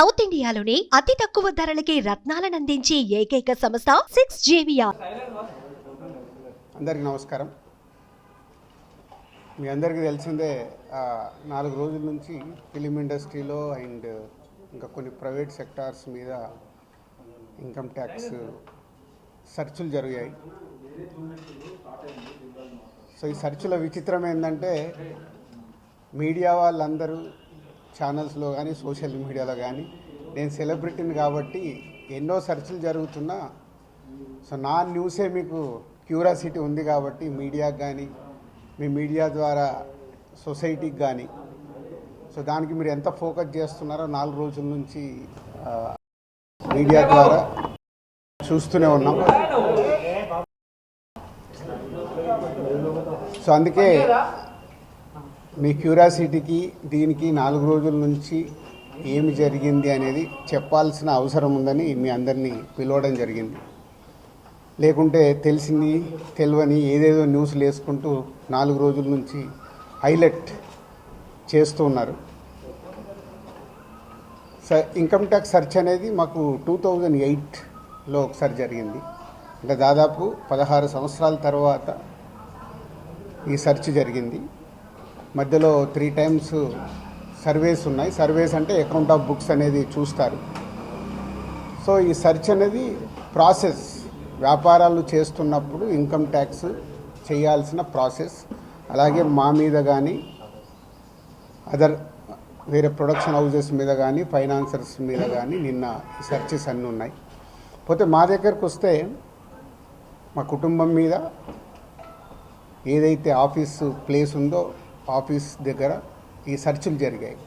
South ఇండియాలోని అతి తక్కువ ధరలకి రత్నాలను అందించే ఏకైక సంస్థ 6JVR. అందరికీ నమస్కారం. మీ అందరికీ తెలిసిందే 4 రోజుల నుంచి ఫిలిం ఇండస్ట్రీలో అండ్ ఇంకా కొన్ని ప్రైవేట్ సెక్టార్స్ మీద ఇన్కమ్ ట్యాక్స్ సెర్చులు జరిగాయి. సో ఈ సెర్చుల విచిత్రం ఏంటంటే మీడియా వాళ్ళందరూ ఛానల్స్లో కానీ సోషల్ మీడియాలో కానీ నేను సెలబ్రిటీని కాబట్టి ఎన్నో సెర్చ్లు జరుగుతున్నా సో నా న్యూసే మీకు క్యూరియాసిటీ ఉంది కాబట్టి మీడియాకి కానీ మీ మీడియా ద్వారా సొసైటీకి కానీ సో దానికి మీరు ఎంత ఫోకస్ చేస్తున్నారో 4 రోజుల నుంచి మీడియా ద్వారా చూస్తూనే ఉన్నాం. సో అందుకే మీ క్యూరియాసిటీకి దీనికి 4 రోజుల నుంచి ఏమి జరిగింది అనేది చెప్పాల్సిన అవసరం ఉందని మీ అందరినీ పిలవడం జరిగింది. లేకుంటే తెలిసింది తెలియని ఏదేదో న్యూస్లు వేసుకుంటూ 4 రోజుల నుంచి హైలైట్ చేస్తూ ఉన్నారు. ఇన్కమ్ ట్యాక్స్ సెర్చ్ అనేది మాకు 2008లో ఒకసారి జరిగింది. అంటే దాదాపు 16 సంవత్సరాల తర్వాత ఈ సెర్చ్ జరిగింది. మధ్యలో 3 times సర్వేస్ ఉన్నాయి. సర్వేస్ అంటే అకౌంట్ ఆఫ్ బుక్స్ అనేది చూస్తారు. సో ఈ సెర్చ్ అనేది ప్రాసెస్, వ్యాపారాలు చేస్తున్నప్పుడు ఇన్కమ్ ట్యాక్స్ చేయాల్సిన ప్రాసెస్. అలాగే మా మీద కానీ అదర్ వేరే ప్రొడక్షన్ హౌజెస్ మీద కానీ ఫైనాన్సర్స్ మీద కానీ నిన్న సెర్చెస్ అన్నీ ఉన్నాయి. పోతే మా దగ్గరకు వస్తే మా కుటుంబం మీద ఏదైతే ఆఫీసు ప్లేస్ ఉందో ఆఫీస్ దగ్గర ఈ సెర్చ్లు జరిగాయి.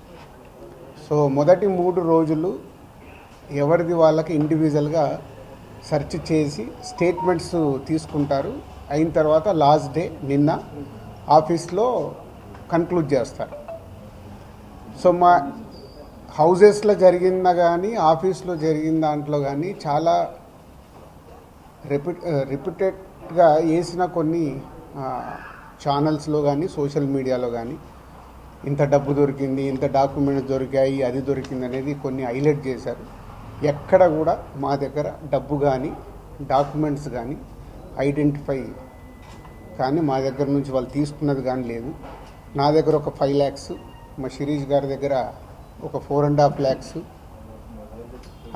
సో మొదటి 3 రోజులు ఎవరిది వాళ్ళకి ఇండివిజువల్గా సెర్చ్ చేసి స్టేట్మెంట్స్ తీసుకుంటారు. అయిన తర్వాత లాస్ట్ డే నిన్న ఆఫీస్లో కన్క్లూడ్ చేస్తారు. సో మా హౌజెస్లో జరిగిన కానీ ఆఫీస్లో జరిగిన దాంట్లో కానీ చాలా రిపీటెడ్గా వేసిన కొన్ని ఛానల్స్లో కానీ సోషల్ మీడియాలో కానీ ఇంత డబ్బు దొరికింది, ఇంత డాక్యుమెంట్స్ దొరికాయి, అది దొరికింది అనేది కొన్ని హైలైట్ చేశారు. ఎక్కడ కూడా మా దగ్గర డబ్బు కానీ డాక్యుమెంట్స్ కానీ ఐడెంటిఫై కానీ మా దగ్గర నుంచి వాళ్ళు తీసుకున్నది కానీ లేదు. నా దగ్గర ఒక 5 lakhs, మా శిరీష్ గారి దగ్గర ఒక 4.5 lakhs,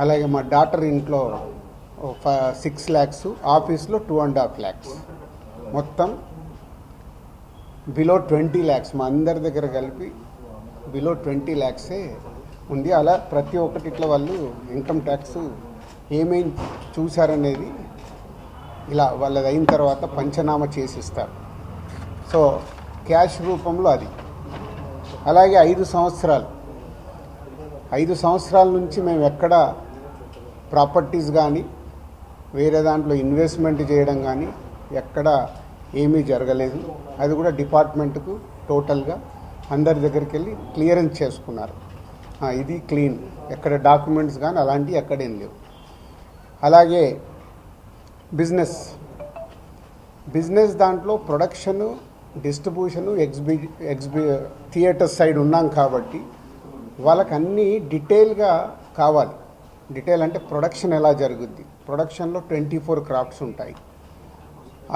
అలాగే మా డాటర్ ఇంట్లో 6 lakhs, ఆఫీస్లో 2.5 lakhs, మొత్తం బిలో 20 lakhs మా అందరి దగ్గర కలిపి బిలో 20 lakhs ఉంది. అలా ప్రతి ఒక్కటిట్లో వాళ్ళు ఇన్కమ్ ట్యాక్స్ ఏమేమి చూశారనేది ఇలా వాళ్ళది అయిన తర్వాత పంచనామా చేసిస్తారు. సో క్యాష్ రూపంలో అది. అలాగే 5 సంవత్సరాల నుంచి మేము ఎక్కడ ప్రాపర్టీస్ కానీ వేరే దాంట్లో ఇన్వెస్ట్మెంట్ చేయడం కానీ ఎక్కడ ఏమీ జరగలేదు. అది కూడా డిపార్ట్మెంట్కు టోటల్గా అందరి దగ్గరికి వెళ్ళి క్లియరెన్స్ చేసుకున్నారు. ఇది క్లీన్, ఎక్కడ డాక్యుమెంట్స్ కానీ అలాంటివి ఎక్కడేం లేవు. అలాగే బిజినెస్ దాంట్లో ప్రొడక్షను, డిస్ట్రిబ్యూషను, థియేటర్ సైడ్ ఉన్నాం కాబట్టి వాళ్ళకి అన్నీ డీటెయిల్గా కావాలి. డీటెయిల్ అంటే ప్రొడక్షన్ ఎలా జరుగుద్ది, ప్రొడక్షన్లో 24 క్రాఫ్ట్స్ ఉంటాయి.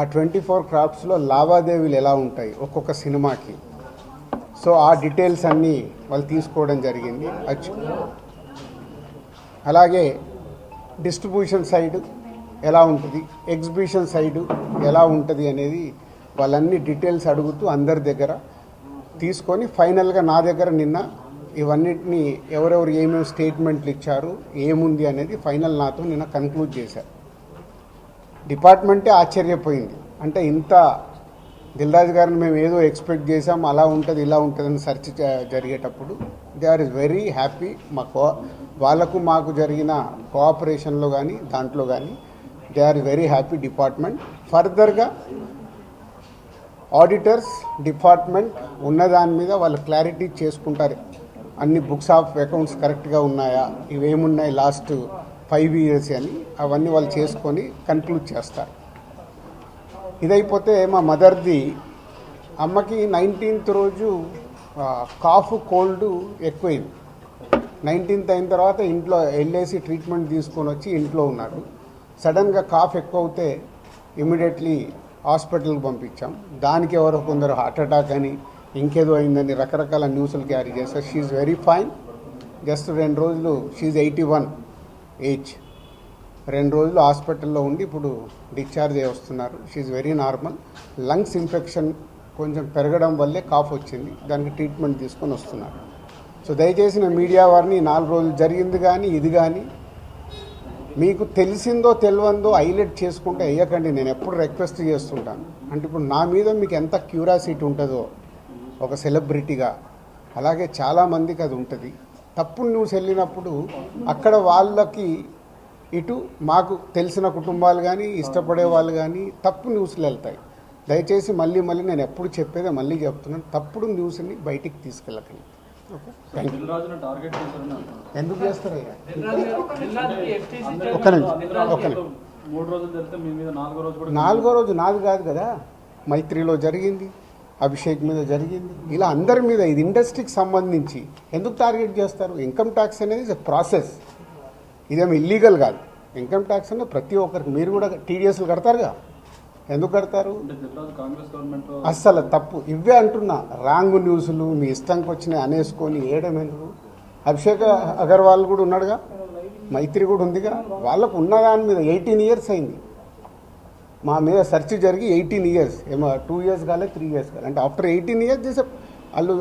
ఆ 24 క్రాఫ్ట్స్లో లావాదేవీలు ఎలా ఉంటాయి ఒక్కొక్క సినిమాకి. సో ఆ డీటెయిల్స్ అన్నీ వాళ్ళు తీసుకోవడం జరిగింది. అలాగే డిస్ట్రిబ్యూషన్ సైడ్ ఎలా ఉంటుంది, ఎగ్జిబిషన్ సైడ్ ఎలా ఉంటుంది అనేది వాళ్ళన్ని డీటెయిల్స్ అడుగుతూ అందరి దగ్గర తీసుకొని ఫైనల్గా నా దగ్గర నిన్న ఇవన్నిటిని ఎవరెవరు ఏమేమి స్టేట్మెంట్లు ఇచ్చారు, ఏముంది అనేది ఫైనల్ నాతో నిన్న కన్క్లూడ్ చేశారు. డిపార్ట్మెంటే ఆశ్చర్యపోయింది. అంటే ఇంత దిల్రాజ్ గారిని మేము ఏదో ఎక్స్పెక్ట్ చేసాం, అలా ఉంటుంది ఇలా ఉంటుందని సెర్చ్ జరిగేటప్పుడు దే ఆర్ వెరీ హ్యాపీ. వాళ్ళకు మాకు జరిగిన కోఆపరేషన్లో కానీ దాంట్లో కానీ they are very happy department. ఫర్దర్గా ఆడిటర్స్ డిపార్ట్మెంట్ ఉన్నదాని మీద వాళ్ళు క్లారిటీ చేసుకుంటారు. అన్ని బుక్స్ ఆఫ్ అకౌంట్స్ కరెక్ట్గా ఉన్నాయా, ఇవేమున్నాయి లాస్ట్ 5 years అని అవన్నీ వాళ్ళు చేసుకొని కన్క్లూడ్ చేస్తారు. ఇదైపోతే మా మదర్ది అమ్మకి 19th రోజు కాఫ్ కోల్డ్ ఎక్కువైంది. 19th అయిన తర్వాత ఇంట్లో వెళ్ళేసి ట్రీట్మెంట్ తీసుకొని వచ్చి ఇంట్లో ఉన్నారు. సడన్గా కాఫ్ ఎక్కువ అవుతే ఇమీడియట్లీ హాస్పిటల్కి పంపించాం. దానికి ఎవరో కొందరు హార్ట్ అటాక్ అని ఇంకేదో అయిందని రకరకాల న్యూస్లు క్యారీ చేస్తారు. She very fine. జస్ట్ 2 రోజులు షీఈ్ 81 ఏజ్. 2 రోజులు హాస్పిటల్లో ఉండి ఇప్పుడు డిశ్చార్జ్ అయ్యి వస్తున్నారు. She very normal. Lungs infection కొంచెం పెరగడం వల్లే కాఫ్ వచ్చింది. దానికి ట్రీట్మెంట్ తీసుకొని వస్తున్నారు. సో దయచేసి నేను మీడియా వారిని 4 రోజులు జరిగింది కానీ ఇది కానీ మీకు తెలిసిందో తెలియందో హైలైట్ చేసుకుంటే వేయకండి. నేను ఎప్పుడు రిక్వెస్ట్ చేస్తుంటాను. అంటే ఇప్పుడు నా మీద మీకు ఎంత క్యూరియాసిటీ ఉంటుందో ఒక సెలబ్రిటీగా, అలాగే చాలామందికి అది ఉంటుంది. తప్పుడు న్యూస్ వెళ్ళినప్పుడు అక్కడ వాళ్ళకి ఇటు మాకు తెలిసిన కుటుంబాలు కానీ ఇష్టపడే వాళ్ళు కానీ తప్పు న్యూస్లు వెళ్తాయి. దయచేసి మళ్ళీ నేను ఎప్పుడు చెప్పేదే మళ్ళీ చెప్తున్నాను, తప్పుడు న్యూస్ని బయటికి తీసుకెళ్ళకండి. Okay, thank you. ఎందుకు చేస్తారయ్యా? ఒక్క నిమిషం. 4వ రోజు నాది కాదు కదా, మైత్రిలో జరిగింది, అభిషేక్ మీద జరిగింది, ఇలా అందరి మీద. ఇది ఇండస్ట్రీకి సంబంధించి ఎందుకు టార్గెట్ చేస్తారు? ఇన్కమ్ ట్యాక్స్ అనేది ప్రాసెస్, ఇదేమో ఇల్లీగల్ కాదు. ఇన్కమ్ ట్యాక్స్ అనేది ప్రతి ఒక్కరికి, మీరు కూడా టీడీఎస్లు కడతారుగా, ఎందుకు కడతారు? అస్సలు తప్పు. ఇవే అంటున్నా, రాంగ్ న్యూస్లు మీ ఇష్టంకి వచ్చినాయి అనేసుకొని వేయడం ఎందుకు? అభిషేక్ అగర్వాల్ కూడా ఉన్నాడుగా, మైత్రి కూడా ఉందిగా, వాళ్ళకు ఉన్నదాని మీద 18 years అయింది. మా మీద సెర్చ్ జరిగి 18 years, ఏమో 2 years కాలే 3 years కాలే. అంటే ఆఫ్టర్ 18 years చేసే వాళ్ళు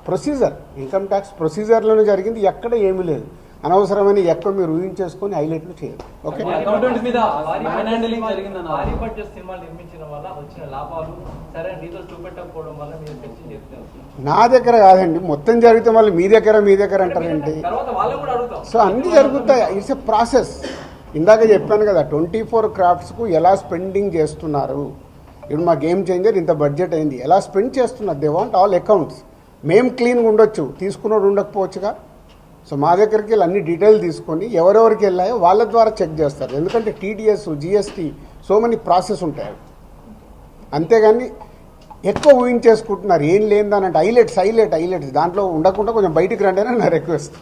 ప్రొసీజర్, ఇన్కమ్ ట్యాక్స్ ప్రొసీజర్లోనే జరిగింది, ఎక్కడ ఏమీ లేదు. అనవసరమని ఎక్కువ మీరు ఊహించేసుకొని హైలైట్లు చేయరు. ఓకే, నా దగ్గర కాదండి, మొత్తం జరిగితే మళ్ళీ మీ దగ్గర అంటారేంటి? సో అన్నీ జరుగుతాయి. It's a process. ఇందాక చెప్పాను కదా, 24 క్రాఫ్ట్స్కు ఎలా స్పెండింగ్ చేస్తున్నారు. ఇప్పుడు మా గేమ్ చేంజర్ ఇంత బడ్జెట్ అయింది, ఎలా స్పెండ్ చేస్తున్నారు. They want all accounts. మేము క్లీన్గా ఉండొచ్చు, తీసుకున్నోడు ఉండకపోవచ్చుగా. సో మా దగ్గరికి వెళ్ళి అన్ని డీటెయిల్ తీసుకొని ఎవరెవరికి వెళ్ళాయో వాళ్ళ ద్వారా చెక్ చేస్తారు. ఎందుకంటే TDS, GST, so many process ఉంటాయి. అంతేగాని ఎక్కువ ఊహించేసుకుంటున్నారు, ఏం లేదని. అంటే హైలైట్స్ దాంట్లో ఉండకుండా కొంచెం బయటికి రండి అని నా రిక్వెస్ట్.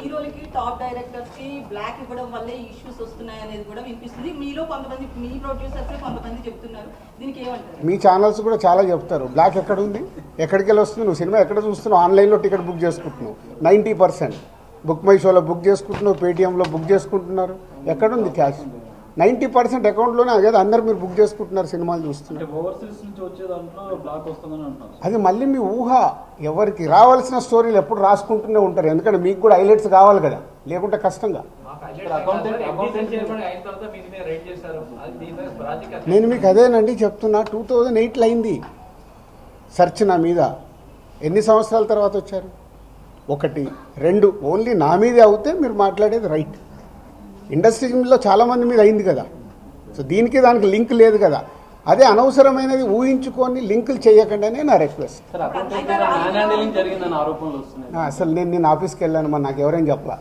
హీరోలకి టాప్ డైరెక్టర్స్ కి బ్లాక్ ఇవ్వడం వల్లే ఇష్యూస్ వస్తున్నాయి అనేది కూడా వినిపిస్తుంది. మీలో కొంతమంది, మీ ప్రొడ్యూసర్స్ కొంతమంది చెప్తున్నారు, దీనికి ఏమంటారు? మీ ఛానల్స్ కూడా చాలా చెప్తారు. బ్లాక్ ఎక్కడ ఉంది, ఎక్కడికి వెళ్ళి వస్తుంది, నువ్వు సినిమా ఎక్కడ చూస్తున్నావు, ఆన్లైన్లో టికెట్ బుక్ చేసుకుంటున్నావు. 90% బుక్ మై షోలో బుక్ చేసుకుంటున్నావు, పేటీఎంలో బుక్ చేసుకుంటున్నారు. ఎక్కడుంది క్యాష్? 90% అకౌంట్లోనే కదా అందరు మీరు బుక్ చేసుకుంటున్నారు, సినిమాలు చూస్తున్నారు. అది మళ్ళీ మీ ఊహ. ఎవరికి రావాల్సిన స్టోరీలు ఎప్పుడు రాసుకుంటూనే ఉంటారు. ఎందుకంటే మీకు కూడా హైలైట్స్ కావాలి కదా, లేకుంటే కష్టంగా. నేను మీకు అదేనండి చెప్తున్నా, 2008లో అయింది సెర్చ్ నా మీద. ఎన్ని సంవత్సరాల తర్వాత వచ్చారు? 1, 2 ఓన్లీ నా మీదే అవుతే మీరు మాట్లాడేది రైట్. ఇండస్ట్రీలో చాలామంది మీద అయింది కదా. సో దానికి లింక్ లేదు కదా. అదే అనవసరమైనది ఊహించుకొని లింకులు చేయకండి అనే నా రిక్వెస్ట్. అసలు నేను ఆఫీస్కి వెళ్ళాను, మరి నాకు ఎవరైనా చెప్పలా.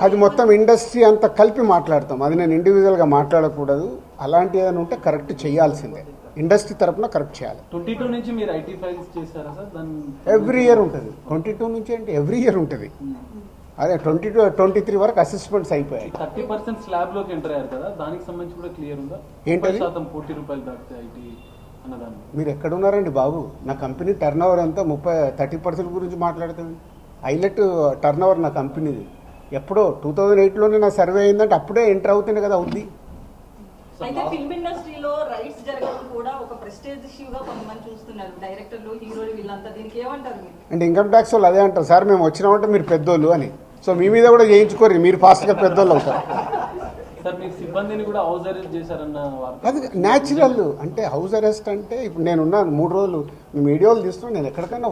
అది మొత్తం ఇండస్ట్రీ అంతా కలిపి మాట్లాడతాం. అది నేను ఇండివిజువల్గా మాట్లాడకూడదు. అలాంటి ఏదైనా ఉంటే కరెక్ట్ చేయాల్సిందే, ఇండస్ట్రీ తరఫున కరెక్ట్ చేయాలి. 22 నుంచి మీరు ఐటీ ఫైల్స్ చేశారా సార్? ఎవ్రీ ఇయర్ ఉంటుంది. 22 నుంచి అంటే ఎవ్రీ ఇయర్ ఉంటుంది. అదే 22, 23 వరకు అసెస్మెంట్స్ అయిపోయాయి. 30% స్లాబ్ లోకి ఎంటర్ అయ్యారు కదా, దానికి సంబంధించి కూడా క్లియర్ ఉందా? ఏంటది? 30% ₹40 దాటితే ఐటీ అన్నదాన్ని. మీరు ఎక్కడున్నారండి బాబు? నా కంపెనీ టర్న్ ఓవర్ అంతా 30% గురించి మాట్లాడుతుంది. హైలైట్ టర్న్ ఓవర్ నా కంపెనీది. ఎప్పుడో 2008లోనే నా సర్వే అయిందంటే అప్పుడే ఎంటర్ అవుతుంది కదా, అవుద్ది. అయితే ఫిల్మ్ ఇండస్ట్రీలో రైట్స్ జరగడం కూడా ఒక ప్రెస్టేజ్ ఇష్యూగా కొంతమంది చూస్తున్నారు, డైరెక్టర్లు, హీరోలు, వీళ్ళంతా. దీనికి ఏమంటారు మీరు? అంటే ఇన్కమ్ ట్యాక్స్ వాళ్ళు అదే అంటారు, సార్ మేము వచ్చినామంటే మీరు పెద్దోళ్ళు అని. సో మీ మీద కూడా చేయించుకోరు, మీరు ఫాస్ట్గా పెద్దోళ్ళు అవుతారు. సార్ మీ సిబ్బందిని కూడా హౌస్ అరెస్ట్ చేశారన్న వార్త. అది న్యాచురల్. అంటే హౌస్ అరెస్ట్ అంటే ఇప్పుడు నేనున్నాను 3 రోజులు, మీ వీడియోలు తీస్తున్నాను, నేను ఎక్కడికైనా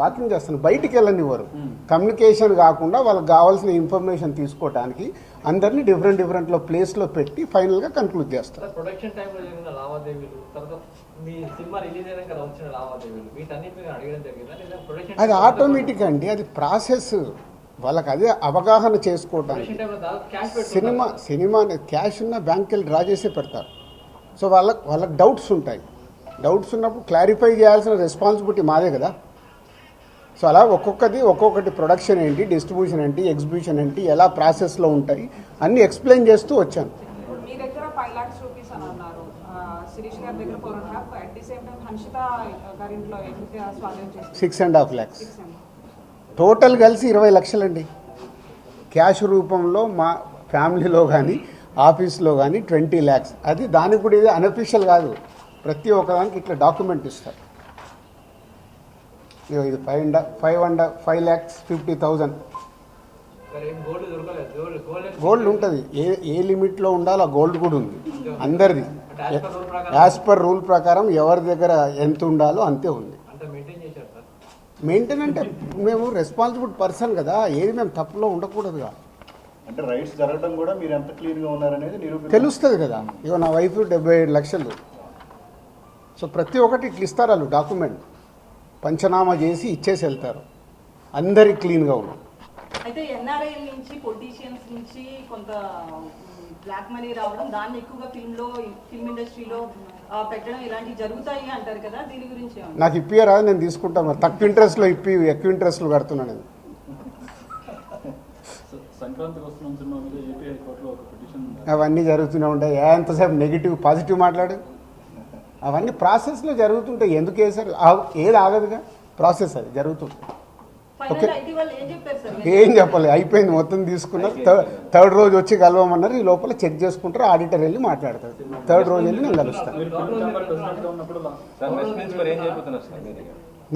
వాకింగ్ చేస్తాను, బయటికి వెళ్ళనివ్వరు. కమ్యూనికేషన్ కాకుండా వాళ్ళకి కావాల్సిన ఇన్ఫర్మేషన్ తీసుకోవడానికి అందరినీ డిఫరెంట్లో ప్లేస్లో పెట్టి ఫైనల్గా కన్క్లూడ్ చేస్తారు. ప్రొడక్షన్ టైంలో జరిగిన లావాదేవీలు, తర్వాత మీ సినిమా రిలీజ్ అయినాక వచ్చిన లావాదేవీలు, వీటన్నిటి మీద అడగడం జరిగిందా లేదా? ప్రొడక్షన్ అది ఆటోమేటిక్ అండి, అది ప్రాసెస్. వాళ్ళకి అదే అవగాహన చేసుకోవటానికి. సినిమా క్యాష్ ఉన్న బ్యాంక్కి వెళ్ళి డ్రా చేసే పెడతారు. సో వాళ్ళకి డౌట్స్ ఉంటాయి. డౌట్స్ ఉన్నప్పుడు క్లారిఫై చేయాల్సిన రెస్పాన్సిబిలిటీ మాదే కదా. సో అలా ఒక్కొక్కటి ప్రొడక్షన్ ఏంటి, డిస్ట్రిబ్యూషన్ ఏంటి, ఎగ్జిబిషన్ ఏంటి, ఎలా ప్రాసెస్లో ఉంటాయి అన్నీ ఎక్స్ప్లెయిన్ చేస్తూ వచ్చాను. ఇప్పుడు మీ దగ్గర 5 lakhs రూపీస్ అని అన్నారు, శిరీష్ గారి దగ్గర 4.5, at the same time Hanshita గారింట్లో ఎంత స్వాధీనం చేస్తారు? 6.5 lakhs టోటల్ కలిసి 20 లక్షలండి. క్యాష్ రూపంలో మా ఫ్యామిలీలో కానీ ఆఫీస్లో కానీ 20 lakhs. అది దానికి కూడా ఇది అన్అఫీషియల్ కాదు, ప్రతి ఒక్కదానికి ఇట్లా డాక్యుమెంట్ ఇస్తారు. ఇది 5,50,000 మరి ఏం గోల్డ్ దొరకలేదు, గోల్డ్ ఉంటుంది. ఏ లిమిట్లో ఉండాలో ఆ గోల్డ్ కూడా ఉంది అందరిది. అంటే as per rule ప్రకారం యాజ్ పర్ రూల్ ప్రకారం ఎవరి దగ్గర ఎంత ఉండాలో అంతే ఉంది. అంత మెయింటైన్ చేశారు సార్. మెయింటైన్ అంటే మేము రెస్పాన్సిబుల్ పర్సన్ కదా, ఏది మేము తప్పులో ఉండకూడదుగా. అంటే రైట్స్ జరగడం కూడా మీరు ఎంత క్లీన్గా ఉన్నారనేది తెలుస్తుంది కదా. ఇగో నా వైఫ్ 77 లక్షలు. సో ప్రతి ఒక్కటి ఇట్లా ఇస్తారు వాళ్ళు డాక్యుమెంట్, పంచనామా చేసి ఇచ్చేసి వెళ్తారు. అందరికి క్లీన్గా ఉన్నాం. అయితే ఎన్ఆర్ఐ నుంచి పొలిటీషియన్స్ నుంచి కొంత బ్లాక్ మనీ రావడం, దాన్ని ఎక్కువగా ఫిల్మ్ ఇండస్ట్రీలో పెట్టడం ఇలాంటివి జరుగుతాయి అంటారు కదా, దీని గురించి ఏమన్నా? నాకు ఇప్పియరాదు, నేను తీసుకుంటాను. మరి తక్కువ ఇంట్రెస్ట్లో ఎక్కువ ఇంట్రెస్ట్లు కడుతున్నాను నేను. సంక్రాంతికి వస్తున్న సినిమా మీద ఏపీ హైకోర్టులో ఒక పిటిషన్ అవన్నీ జరుగుతూనే ఉంటాయి. ఎంతసేపు నెగిటివ్ పాజిటివ్ మాట్లాడు. అవన్నీ ప్రాసెస్లో జరుగుతుంటాయి. ఎందుకు వేసారు? ఏది ఆగదుగా, ప్రాసెస్ అది జరుగుతుంది. ఫైనల్ ఐటీ వాళ్ళు ఏం చెప్పారు సార్? ఏం చెప్పాలి, అయిపోయింది, మొత్తం తీసుకున్నారు. థర్డ్ రోజు వచ్చి కలవమన్నారు. ఈ లోపల చెక్ చేసుకుంటారు, ఆడిటర్ వెళ్ళి మాట్లాడతారు. థర్డ్ రోజు వెళ్ళి నేను కలుస్తాను. మీరు ఫిల్మ్ ఛాంబర్ ప్రెసిడెంట్గా ఉన్నప్పుడు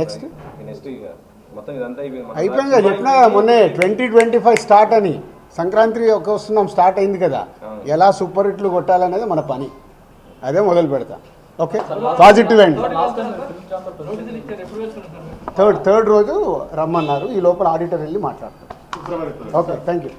నెక్స్ట్ మొత్తం ఇదంతా అయిపోయింది కదా, చెప్పినా మొన్నే 2025 స్టార్ట్ అని. సంక్రాంతి వస్తున్నాం, స్టార్ట్ అయింది కదా. ఎలా సూపర్ హిట్లు కొట్టాలనేది మన పని, అదే మొదలు పెడతా. ఓకే, పాజిటివ్ అండి. నోటీసులు ఇచ్చారు, ఎప్పుడు వేసుకున్నారు సార్? థర్డ్ రోజు రమ్మన్నారు. ఈ లోపల ఆడిటర్ వెళ్ళి మాట్లాడతారు. Okay, thank you.